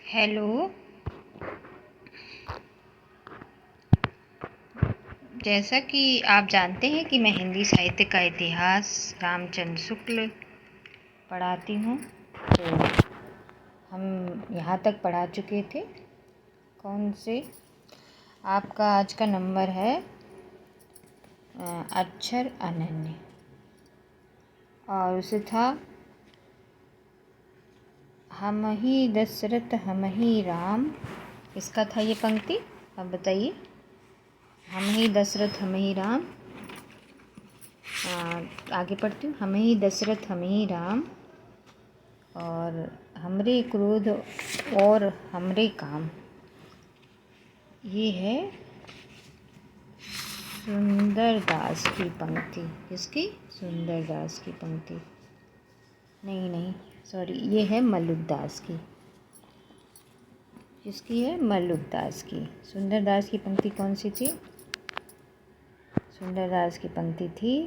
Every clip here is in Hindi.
हेलो। जैसा कि आप जानते हैं कि मैं हिंदी साहित्य का इतिहास रामचंद्र शुक्ल पढ़ाती हूँ, तो हम यहाँ तक पढ़ा चुके थे। कौन से? आपका आज का नंबर है अक्षर अनन्य, और उसे था हम ही दशरथ हम ही राम। इसका था ये पंक्ति। अब बताइए, हम ही दशरथ हम ही राम। आगे पढ़ती हूँ। हम ही दशरथ हम ही राम, और हमरे क्रोध और हमरे काम। ये है सुंदरदास की पंक्ति। किसकी? सुंदरदास की पंक्ति। नहीं, सॉरी, ये है मल्लुकदास की। किसकी है? मल्लुकदास की। सुंदरदास की पंक्ति कौन सी थी? सुंदरदास की पंक्ति थी,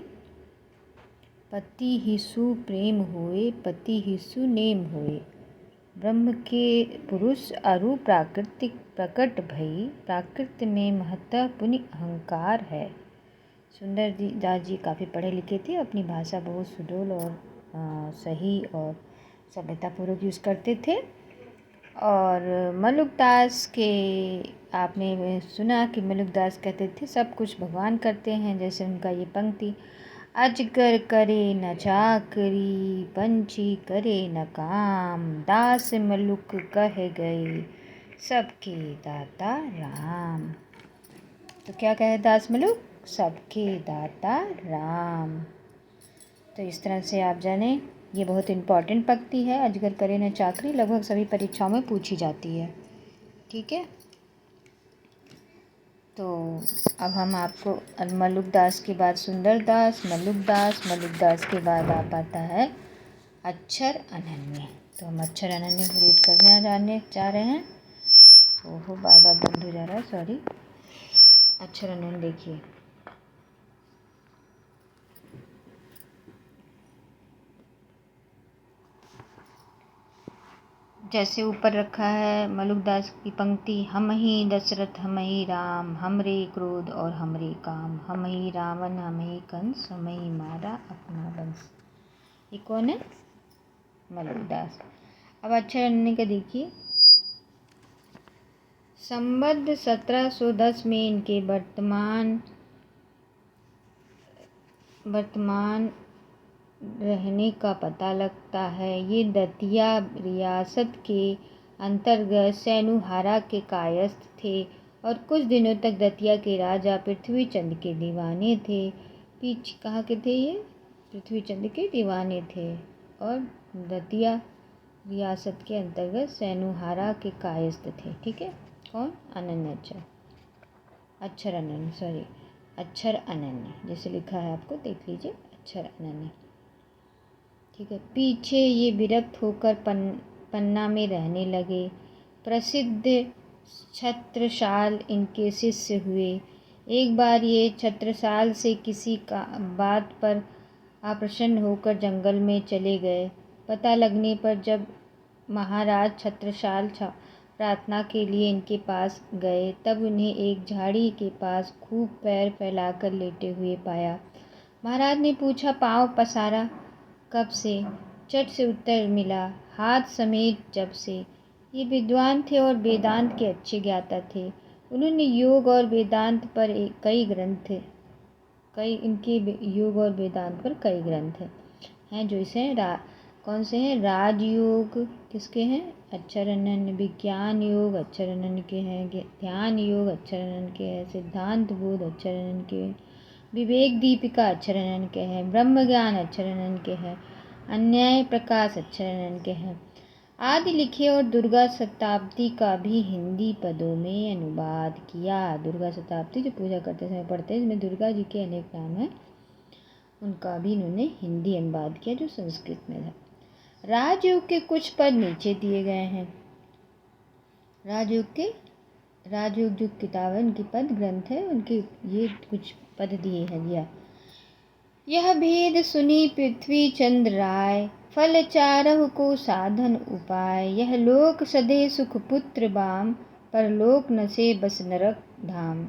पति हिसु प्रेम होए, पति हिसु नेम होए, ब्रह्म के पुरुष अरु प्राकृतिक प्रकट भई, प्राकृत में महत्ता पुनि अहंकार है। सुंदरदास जी काफ़ी पढ़े लिखे थे, अपनी भाषा बहुत सुडोल और सही और सभ्यतापूर्वक यूज़ करते थे। और मल्लुकदास के आपने सुना कि मल्लुकदास कहते थे सब कुछ भगवान करते हैं। जैसे उनका ये पंक्ति, अजगर करे न चाकरी, पंछी करे न काम, दास मल्लुक कह गए, सबके दाता राम। तो क्या कहे दास मल्लुक? सबके दाता राम। तो इस तरह से आप जाने, ये बहुत इम्पॉर्टेंट पंक्ति है। अजगर करे न चाकरी लगभग सभी परीक्षाओं में पूछी जाती है। ठीक है, तो अब हम आपको मल्लुकदास के बाद सुंदरदास, मल्लुकदास के बाद आप आता है अक्षर अनन्य। तो हम अक्षर अनन्य को रीड करने जाने जा रहे हैं। ओहो, बार बार बंद हो जा रहा है, सॉरी। अक्षर अनन्य देखिए, जैसे ऊपर रखा है मल्लुकदास की पंक्ति, हम ही दशरथ हम ही राम, हमरे क्रोध और हमरे काम, हम ही रावण हम ही कंस, हम ही मारा अपना वंश। ये कौन है? मल्लुकदास। अब अक्षर अनन्य का देखिए, संबद्ध 1710 में इनके वर्तमान रहने का पता लगता है। ये दतिया रियासत के अंतर्गत सैनुहारा के कायस्थ थे और कुछ दिनों तक दतिया के राजा पृथ्वीचंद के दीवाने थे। पीछे कहाँ के थे ये? पृथ्वीचंद के दीवाने थे और दतिया रियासत के अंतर्गत सैनुहारा के कायस्थ थे। ठीक है, कौन? अनन्य। अक्षर अनन्य, सॉरी, अक्षर अनन्य जैसे लिखा है आपको देख लीजिए, अक्षर अनन्य। ठीक है, पीछे ये विरक्त होकर पन्ना में रहने लगे। प्रसिद्ध छत्रसाल इनके शिष्य हुए। एक बार ये छत्रसाल से किसी का बात पर अप्रसन्न होकर जंगल में चले गए। पता लगने पर जब महाराज छत्रसाल प्रार्थना के लिए इनके पास गए, तब उन्हें एक झाड़ी के पास खूब पैर फैलाकर लेटे हुए पाया। महाराज ने पूछा, पाँव पसारा कब से? चट से उत्तर मिला, हाथ समेत जब से। ये विद्वान थे और वेदांत के अच्छे ज्ञाता थे। उन्होंने योग और वेदांत पर कई ग्रंथ हैं जो इसे कौन से हैं? राजयोग किसके हैं? अक्षर अनन्य। विज्ञान योग अक्षर अनन्य के हैं। ध्यान योग अक्षर अनन्य के हैं। सिद्धांत बोध अक्षर अनन्य के हैं। विवेक दीपिका अक्षर अनन्य के हैं। ब्रह्म ज्ञान अक्षर अनन्य के हैं। अन्याय प्रकाश अक्षर अनन्य के हैं। आदि लिखे और दुर्गा शताब्दी का भी हिंदी पदों में अनुवाद किया। दुर्गा शताब्दी जो पूजा करते समय पढ़ते हैं, इसमें दुर्गा जी के अनेक नाम हैं, उनका भी इन्होंने हिंदी अनुवाद किया जो संस्कृत में था। राजयोग के कुछ पद नीचे दिए गए हैं। राजयोग जो किताब है, उनकी पद ग्रंथ है, उनके ये कुछ पद दिए हैं। दिया, यह भेद सुनी पृथ्वी चंद्र राय, फल चारहु को साधन उपाय, यह लोक सधे सुख पुत्र बाम, परलोक नसे बस नरक धाम।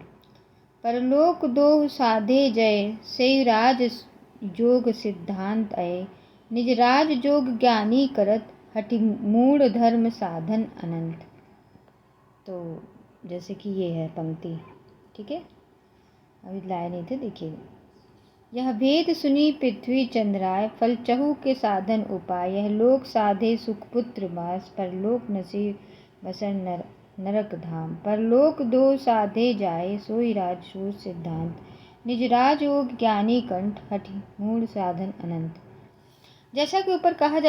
परलोक दोह साधे जय, सेई राज जोग सिद्धांत अय, निज राज जोग ज्ञानी करत, हठि मूढ़ धर्म साधन अनंत। तो जैसे कि ये है पंक्ति, ठीक है, अभी लाए नहीं थे, देखिए। यह भेद सुनी पृथ्वी चंद्राय, फल चहु के साधन उपाय, यह लोक साधे सुख पुत्र बास, परलोक नसे बसर नरक धाम। परलोक दो साधे जाए, सोई राज जोग सिद्धांत, निज राज योग ज्ञानी कंठ, हठि मूढ़ साधन अनंत। जैसा कि ऊपर कहा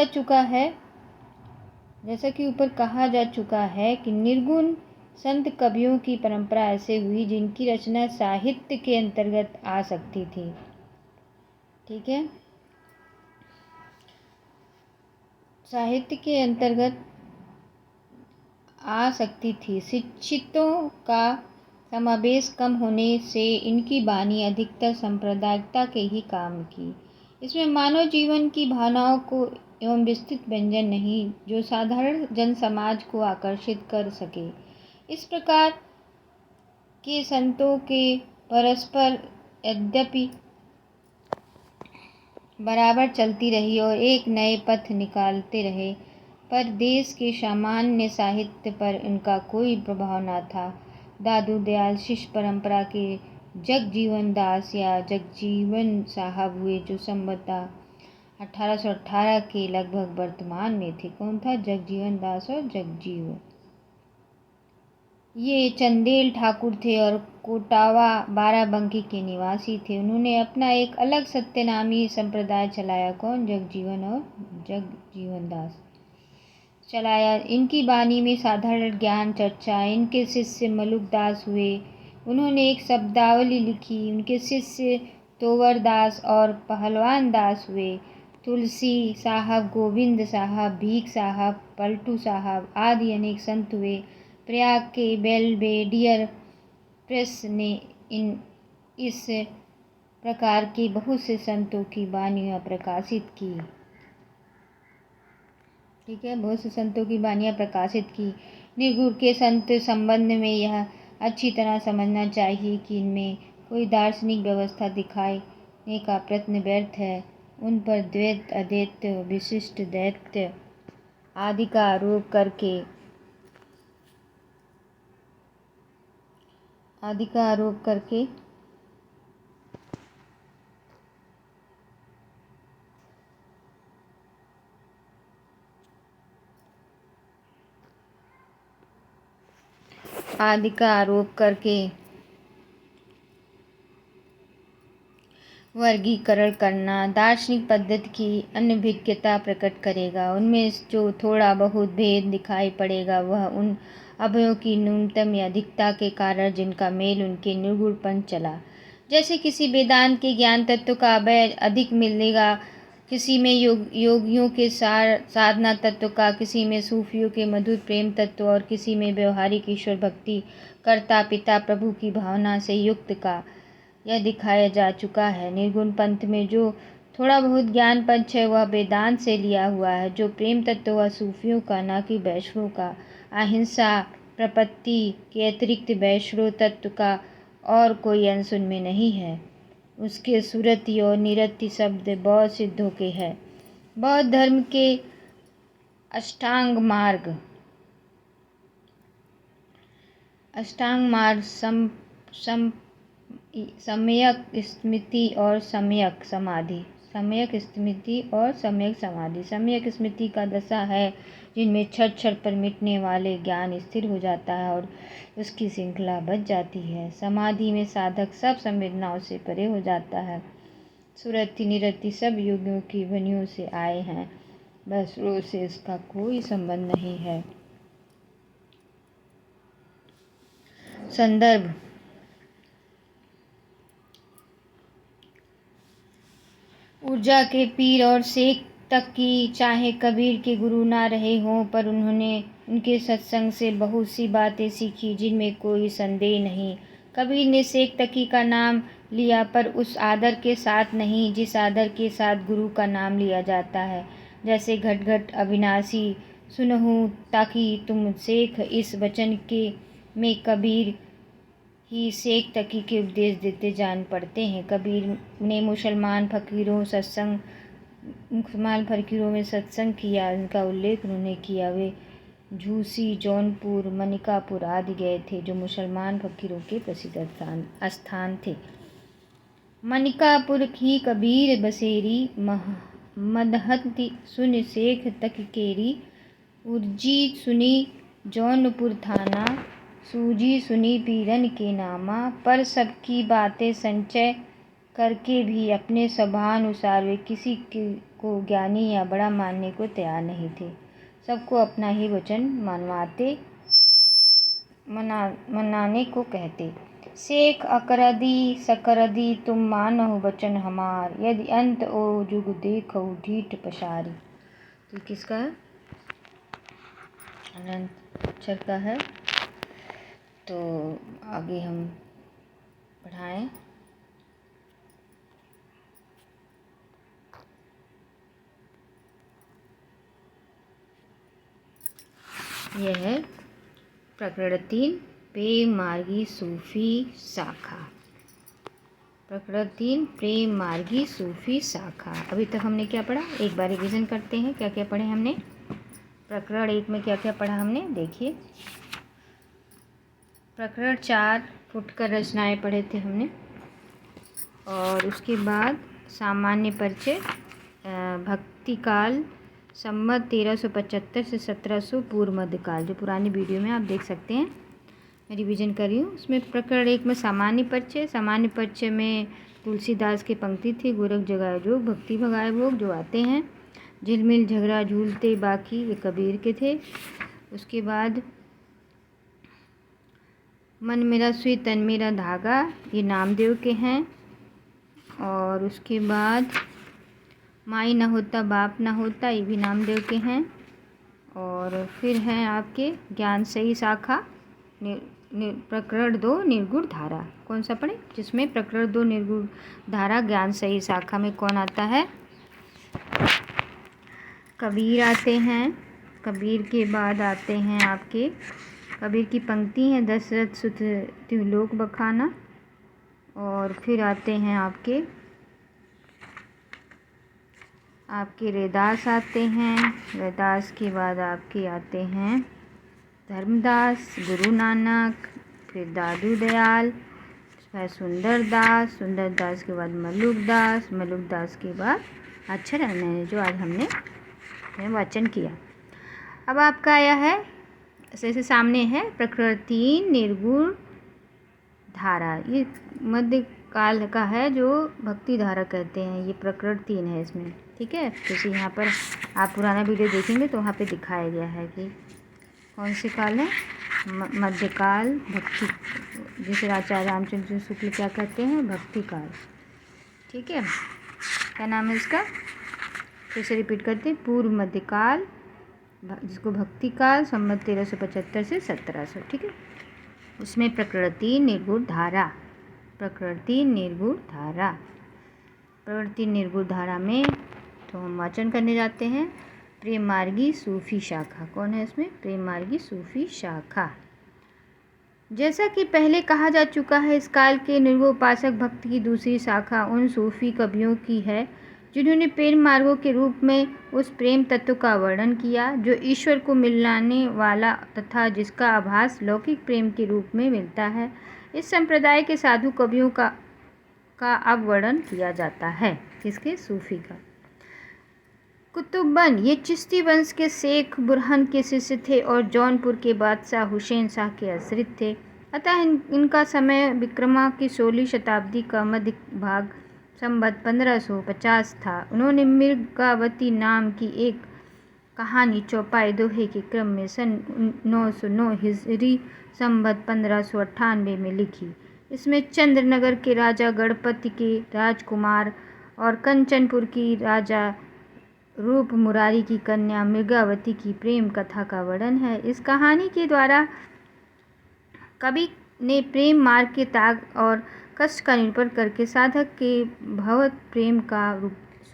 जा चुका है कि निर्गुण संत कवियों की परंपरा ऐसे हुई जिनकी रचना साहित्य के अंतर्गत आ सकती थी, ठीक है, साहित्य के अंतर्गत आ सकती थी। शिक्षितों का समावेश कम होने से इनकी वाणी अधिकतर सांप्रदायिकता के ही काम की। इसमें मानव जीवन की भावनाओं को एवं विस्तृत व्यंजन नहीं, जो साधारण जन समाज को आकर्षित कर सके। इस प्रकार के संतों के परस्पर यद्यपि बराबर चलती रही और एक नए पथ निकालते रहे, पर देश के सामान्य साहित्य पर इनका कोई प्रभाव न था। दादू दयाल शिष्य परंपरा के जगजीवन दास या जगजीवन साहब हुए, जो संवतः 1818 के लगभग वर्तमान में थे। कौन था? जगजीवन दास और जगजीवन। ये चंदेल ठाकुर थे और कोटावा बाराबंकी के निवासी थे। उन्होंने अपना एक अलग सत्यनामी संप्रदाय चलाया। कौन? जगजीवन और जगजीवन दास चलाया। इनकी वाणी में साधारण ज्ञान चर्चा। इनके शिष्य मलुक दास हुए, उन्होंने एक शब्दावली लिखी। उनके शिष्य तोवर दास और पहलवान दास हुए। तुलसी साहब, गोविंद साहब, भीख साहब, पलटू साहब आदि अनेक संत हुए। प्रयाग के बेलवेडियर प्रेस ने इस प्रकार के बहुत से संतों की वाणियाँ प्रकाशित की, ठीक है, बहुत से संतों की वाणियाँ प्रकाशित की। निर्गुण के संत संबंध में यह अच्छी तरह समझना चाहिए कि इनमें कोई दार्शनिक व्यवस्था दिखाने का प्रयत्न व्यर्थ है। उन पर द्वैत, अद्वैत, विशिष्ट दैत्य आदि का आरोप करके वर्गीकरण करना दार्शनिक पद्धति की अनभिज्ञता प्रकट करेगा। उनमें जो थोड़ा बहुत भेद दिखाई पड़ेगा वह उन अभयों की न्यूनतम या अधिकता के कारण जिनका मेल उनके निर्गुणपन चला। जैसे किसी वेदांत के ज्ञान तत्व का अभय अधिक मिलेगा, किसी में योगियों के साधना तत्व का, किसी में सूफियों के मधुर प्रेम तत्व और किसी में व्यवहारिक ईश्वर भक्ति, कर्ता पिता प्रभु की भावना से युक्त का, यह दिखाया जा चुका है। निर्गुण पंथ में जो थोड़ा बहुत ज्ञान पंच है वह वेदांत से लिया हुआ है। जो प्रेम तत्व वह सूफियों का, न कि वैष्णव का। अहिंसा प्रपत्ति के अतिरिक्त वैष्णव तत्व का और कोई अंश उनमें नहीं है। उसके सुरति और निरति शब्द बौद्ध सिद्धों के हैं। बौद्ध धर्म के अष्टांग मार्ग सम्यक स्मृति और सम्यक समाधि। सम्यक स्मृति का दशा है जिनमें क्षण क्षण पर मिटने वाले ज्ञान स्थिर हो जाता है और उसकी श्रृंखला बच जाती है। समाधि में साधक सब संवेदनाओं से परे हो जाता है। सुरति निरति सब योगियों की ध्वनियों से आए हैं, बस रोज से इसका कोई संबंध नहीं है। संदर्भ: ऊर्जा के पीर और शेख तक की चाहे कबीर के गुरु ना रहे हों, पर उन्होंने उनके सत्संग से बहुत सी बातें सीखी जिनमें कोई संदेह नहीं। कबीर ने शेख तकी का नाम लिया, पर उस आदर के साथ नहीं जिस आदर के साथ गुरु का नाम लिया जाता है। जैसे घट घट अविनाशी सुनहूँ ताकि तुम शेख इस वचन के में कबीर ही शेख तकी के उपदेश देते जान पड़ते हैं। कबीर ने मुसलमान फकीरों में सत्संग किया, उनका उल्लेख उन्होंने किया। वे झूसी, जौनपुर, मनिकापुर आदि गए थे जो मुसलमान फकीरों के प्रसिद्ध स्थान थे। मनिकापुर ही कबीर बसेरी मदहती सुन शेख तक केरी, उर्जी सुनी जौनपुर थाना, सूजी सुनी पीरन के नामा। पर सबकी बातें संचय करके भी अपने स्वभावानुसार वे किसी को ज्ञानी या बड़ा मानने को तैयार नहीं थे। सबको अपना ही वचन मनाने को कहते। शेख अकरदी सकरदी तुम मानहु वचन हमार, यदि अंत ओ जुग देखहु ढीठ पसारी। तो किसका है? अनंत अक्षर का है। तो आगे हम पढ़ाएं। यह है प्रकरण 3 प्रेम मार्गी सूफी शाखा। प्रकरण 3 प्रेम मार्गी सूफी शाखा। अभी तक हमने क्या पढ़ा, एक बार रिवीजन करते हैं। क्या क्या पढ़े हमने? प्रकरण 1 में क्या क्या पढ़ा हमने, देखिए। प्रकरण 4 फुटकर रचनाएं पढ़े थे हमने, और उसके बाद सामान्य परिचय, भक्तिकाल, संवत 1375 से 1700 पूर्व मध्यकाल, जो पुरानी वीडियो में आप देख सकते हैं। मैं रिवीजन कर रही हूँ। उसमें प्रकरण 1 में सामान्य परिचय में तुलसीदास की पंक्ति थी, गोरख जगाए जोग भक्ति भगाए भोग, जो आते हैं। झिलमिल झगड़ा झूलते बाकी, वे कबीर के थे। उसके बाद मन मेरा सुई तन मेरा धागा, ये नामदेव के हैं। और उसके बाद माई न होता बाप न होता, ये भी नामदेव के हैं। और फिर हैं आपके ज्ञान सही शाखा, प्रकरण 2 निर्गुण धारा। कौन सा पढ़े? जिसमें प्रकरण 2 निर्गुण धारा ज्ञान सही शाखा में कौन आता है? कबीर आते हैं। कबीर के बाद आते हैं आपके, कबीर की पंक्ति है दशरथ सुत त्रिलोक बखाना। और फिर आते हैं आपके रैदास आते हैं। रैदास के बाद आपके आते हैं धर्मदास, गुरु नानक, फिर दादू दयाल, फिर सुंदरदास के बाद मलुकदास के बाद अक्षर जो आज हमने वाचन किया। अब आपका आया है, ऐसे सामने है प्रकरण 3 निर्गुण धारा। ये मध्यकाल का है, जो भक्ति धारा कहते हैं। ये प्रकरण 3 है इसमें, ठीक है। जैसे यहाँ पर आप पुराना वीडियो देखेंगे तो वहाँ पे दिखाया गया है कि कौन से काल है, मध्यकाल, भक्ति, जिसे आचार्य रामचंद्र शुक्ल क्या कहते हैं, भक्ति काल, ठीक है। क्या नाम है इसका? फिर से रिपीट करते हैं, पूर्व मध्यकाल, जिसको भक्ति काल, संवत 1375 से 1700, ठीक है। उसमें प्रकरण 3 निर्गुण धारा, प्रकरण 3 निर्गुण धारा में तो हम वाचन करने जाते हैं। प्रेम मार्गी सूफी शाखा, कौन है इसमें? प्रेम मार्गी सूफी शाखा। जैसा कि पहले कहा जा चुका है, इस काल के निर्गुणोपासक भक्ति की दूसरी शाखा उन सूफी कवियों की है जिन्होंने प्रेम मार्गों के रूप में उस प्रेम तत्व का वर्णन किया जो ईश्वर को मिलाने वाला तथा जिसका आभास लौकिक प्रेम के रूप में मिलता है। इस संप्रदाय के साधु कवियों का अब वर्णन किया जाता है। किसके? सूफी का। कुतुबन ये चिश्ती वंश के शेख बुरहान के शिष्य थे और जौनपुर के बादशाह हुसैन शाह के आश्रित थे। अतः इनका समय विक्रमा की 16वीं शताब्दी का मध्य भाग संवत 1550 था। उन्होंने मृगावती नाम की एक कहानी चौपाई दोहे के क्रम में सन 909 हिजरी संवत 1598 में लिखी। इसमें चंद्रनगर के राजा गणपति के राजकुमार और कंचनपुर की राजा रूप मुरारी की कन्या मृगावती की प्रेम कथा का वर्णन है। इस कहानी के द्वारा कवि ने प्रेम मार्ग के त्याग और कष्ट का निरूपण करके साधक के भगवत प्रेम का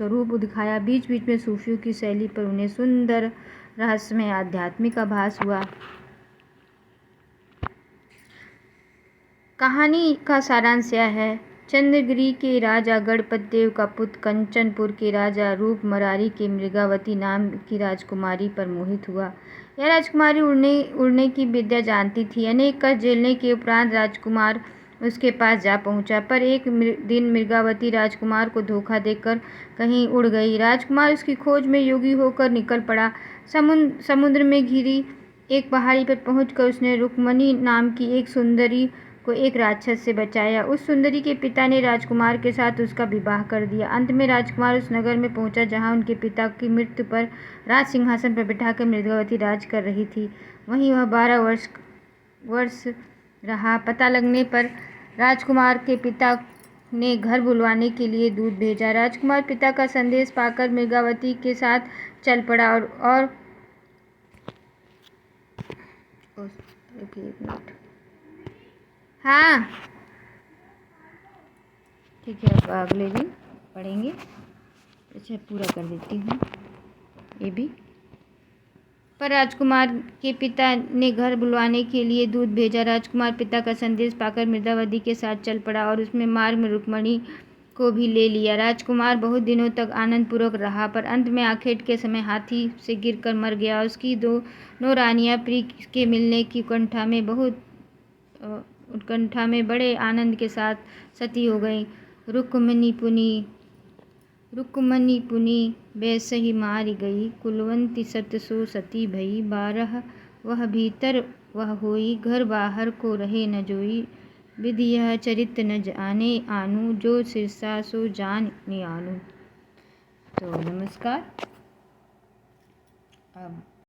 स्वरूप दिखाया। बीच बीच में सूफियों की शैली पर उन्हें सुंदर रहस्यमय आध्यात्मिक आभास हुआ। कहानी का सारांश यह है, चंद्रगिरी के राजा गणपत देव का पुत्र कंचनपुर के राजा रूपमरारी के मृगावती नाम की राजकुमारी पर मोहित हुआ। यह राजकुमारी उड़ने की विद्या जानती थी। अनेक कष्ट झेलने के उपरांत राजकुमार उसके पास जा पहुंचा, पर एक दिन मृगावती राजकुमार को धोखा देकर कहीं उड़ गई। राजकुमार उसकी खोज में योगी होकर निकल पड़ा। समुद्र में घिरी एक पहाड़ी पर पहुंचकर उसने रुक्मणी नाम की एक सुंदरी को एक राक्षस से बचाया। उस सुंदरी के पिता ने राजकुमार के साथ उसका विवाह कर दिया। अंत में राजकुमार उस नगर में पहुंचा जहां उनके पिता की मृत्यु पर राज सिंहासन पर बिठाकर मृगावती राज कर रही थी। वहीं वह 12 वर्ष रहा। पता लगने पर राजकुमार के पिता ने घर बुलवाने के लिए दूत भेजा। राजकुमार पिता का संदेश पाकर मृगावती के साथ चल पड़ा और हाँ ठीक है, अब अगले दिन पढ़ेंगे। अच्छा, पूरा कर देती हूँ ये भी। पर राजकुमार के पिता ने घर बुलवाने के लिए दूत भेजा। राजकुमार पिता का संदेश पाकर मृगावती के साथ चल पड़ा और उसमें मार्ग में रुक्मणी को भी ले लिया। राजकुमार बहुत दिनों तक आनंदपूर्वक रहा, पर अंत में आखेट के समय हाथी से गिरकर मर गया। उसकी दोनों रानियां प्रिय के मिलने की उत्कंठा में बड़े आनंद के साथ सती हो गईं। रुक्मणी पुनी वैसही मारी गई, कुलवंती सत सो सती भई। 12 वह भीतर वह होई, घर बाहर को रहे न जोई। विधि यह चरित न जाने आनू, जो सिरसा सो जान नि आनू। तो नमस्कार। अब